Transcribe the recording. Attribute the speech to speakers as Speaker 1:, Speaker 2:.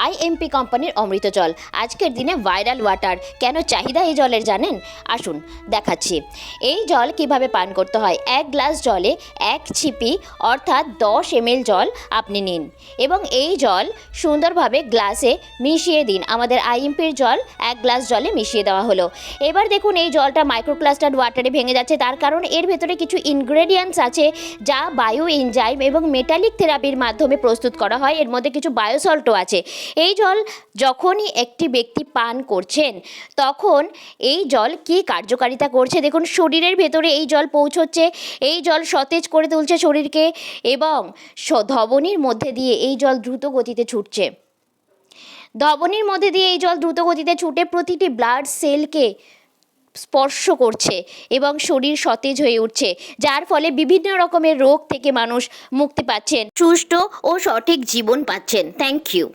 Speaker 1: IMP কোম্পানির অমৃত জল আজকের দিনে ভাইরাল ওয়াটার। কেন চাহিদা এই জলের জানেন? আসুন দেখাচ্ছি। এই জল কিভাবে পান করতে হয়। 1 গ্লাস জলে 1 ছিপি অর্থাৎ 10 ml জল আপনি নিন এবং এই জল সুন্দরভাবে গ্লাসে মিশিয়ে দিন। আমাদের আইএমপির জল 1 গ্লাস জলে মিশিয়ে দেওয়া হলো। এবার দেখুন এই জলটা মাইক্রোক্লাস্টার্ড ওয়াটারে ভেঙে যাচ্ছে, তার কারণ এর ভেতরে কিছু ইনগ্রেডিয়েন্টস আছে যা বায়ো এনজাইম এবং মেটালিক থেরাপির মাধ্যমে প্রস্তুত করা হয়। এর মধ্যে কিছু বায়োসল্টও আছে। এই জল যখনই একটি ব্যক্তি পান করছেন তখন এই জল কী কার্যকারিতা করছে দেখুন। শরীরের ভেতরে এই জল পৌঁছচ্ছে, এই জল সতেজ করে তুলছে শরীরকে এবং ধমনীর মধ্যে দিয়ে এই জল দ্রুত গতিতে ছুটছে। ধমনীর মধ্যে দিয়ে এই জল দ্রুত গতিতে ছুটে প্রতিটি ব্লাড সেলকে স্পর্শ করছে এবং শরীর সতেজ হয়ে উঠছে, যার ফলে বিভিন্ন রকমের রোগ থেকে মানুষ মুক্তি পাচ্ছেন, সুষ্ঠু ও সঠিক জীবন পাচ্ছেন। Thank you.